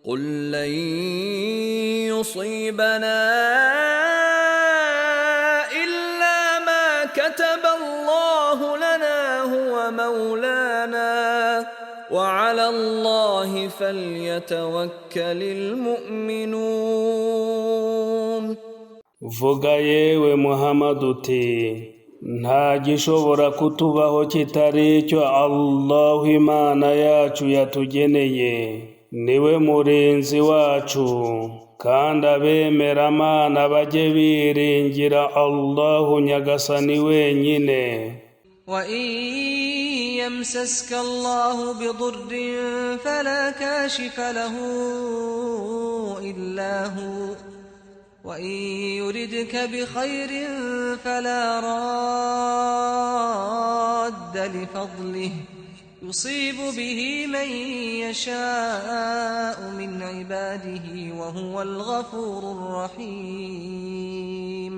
قل لن يصيبنا إلا ما كتب الله لنا هو مولانا وعلى الله فليتوكل المؤمنون. Vuga yewe Muhammad uti nta gishobora kutubaho kitari icyo Allah Imana yacu yatugeneye, niwe murinzi wacu, kandi abemeramana bajye biringira Allah nyagasani wenyine. وَإِن يَمْسَسْكَ اللَّهُ بِضُرٍّ فَلَا كَاشِفَ لَهُ إِلَّا هُوَ وَإِن يُرِدْكَ بِخَيْرٍ فَلَا رَادَّ لِفَضْلِهِ يُصِيبُ بِهِ مَن يَشَاءُ مِنْ عِبَادِهِ وَهُوَ الْغَفُورُ الرَّحِيمُ.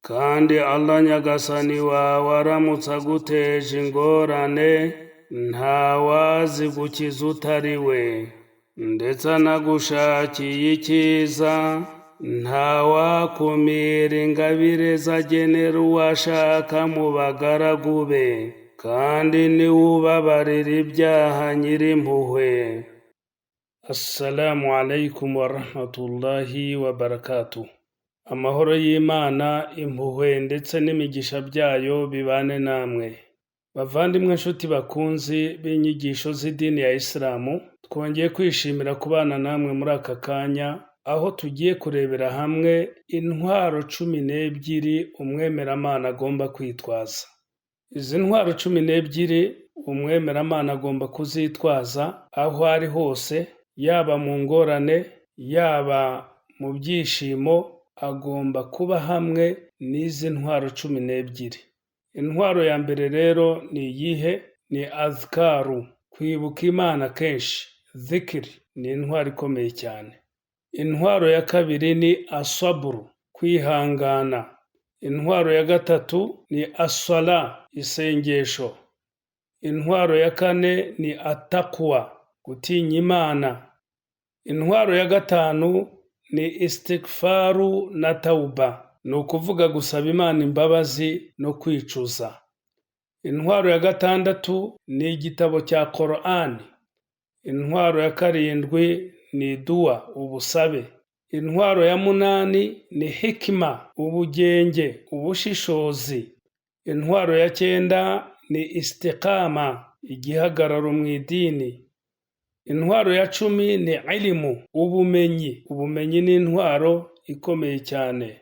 Kandi Allah nyagasani wawe aramutse aguteje ingorane, ntawazi gukiza utari we, ndetse anagushakiye icyiza, ntawakumira ingabire zagenera uwashaka mu bagaragu be, kandi niwe ubabarira ibyaha nyirimpuhwe. Assalamu alaikum wa rahmatullahi wa barakatuh. Amahoro y'Imana, impuhwe ndetse n'imigisha byayo bibane namwe. Bavandimwe nshuti bakunzi b'inyigisho z'idini ya Islamu, twongeye kwishimira kubana namwe muri aka kanya, aho tugiye kurebera hamwe intwaro 12 umwemeramana agomba kwitwaza. Izi ntwaro 12 umwemeramana agomba kuzitwaza aho ari hose, yaba mu ngorane, yaba mu byishimo, agomba kuba hamwe n'izi ntwaro 12. Intwaro ya mbere rero ni iyihe? Ni azkaru, kwibuka Imana kenshi. Dhikri ni intwaro ikomeye cyane. Intwaro ya kabiri ni asaburu, kwihangana. Intwaro ya gatatu ni asala, isengesho. Intwaro ya kane ni atakwa, gutinya Imana. Intwaro ya gatanu ni istighfaru na tauba, ni ukuvuga gusaba Imana imbabazi no kwicuza. Intwaro ya gatandatu ni igitabo cya Qur'ani. Intwaro ya karindwi ni dua, ubusabe. Intwaro ya munani ni hikima, ubugenge, ubushishozi. Intwaro ya 9 ni istiqama, igihagararo mu idini. Intwaro ya 10 ni ilimu, ubumenyi. Ubumenyi ni intwaro ikomeye cyane.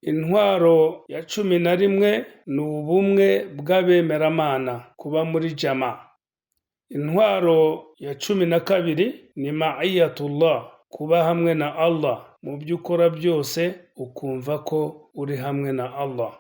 Intwaro ya 11 ni ubumwe bw'abemeramana, kuba muri jama. Intwaro ya 12 ni ma'iyatullah, kuba hamwe na Allah mu byo ukora byose, ukumva ko uri hamwe na Allah.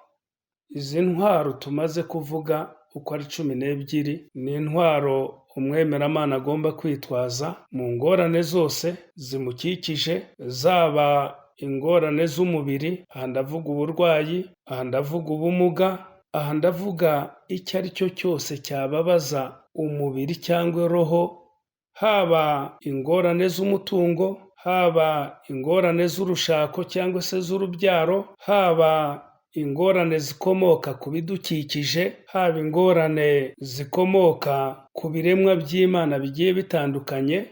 Izi ntwaro tumaze kuvuga uko ari 12 ni intwaro umwemeramana agomba kwitwaza mu ngorane zose zimukikije, zaba ingorane z'umubiri, aha ndavuga uburwayi, aha ndavuga ubumuga, aha ndavuga icyo ari cyo cyose cyababaza umubiri cyangwa roho, haba ingorane z'umutungo, haba ingorane z'urushako cyangwa se z'urubyaro, haba ingorane zikomoka ku bidukikije, haba ingorane zikomoka ku biremwa by'Imana bigiye bitandukanye,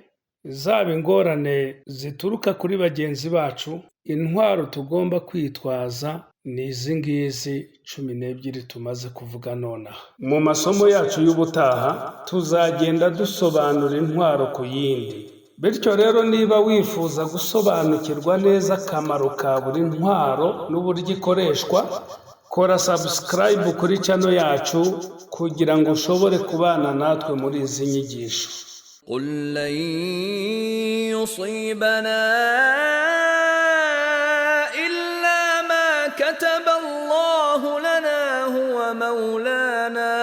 zaba ingorane zituruka kuri bagenzi bacu. Intwaro tugomba kwitwaza ni izi ngizi 12 tumaze kuvuga nonaha. Mu masomo yacu y'ubutaha tuzagenda dusobanura intwaro ku yindi. Bityo rero niba wifuza gusobanukirwa neza akamaro ka buri ntwaro n'uburyo ikoreshwa, kora subscribe kuri channel yacu kugira ngo ushobore kubana natwe muri izi nyigisho. قل لن يصيبنا إلا ما كتب الله لنا هو مولانا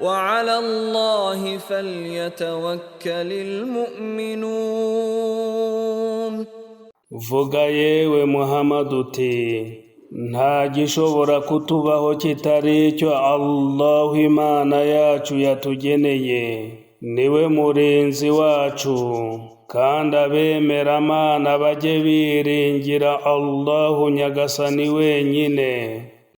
وعلى الله فليتوكل المؤمنون. Vuga yewe Muhammad uti nta gishobora kutubaho kitari icyo Allah Imana yacu yatugeneye, niwe murinzi wacu, kandi abemeramana bajye biringira Allahu nyagasani wenyine.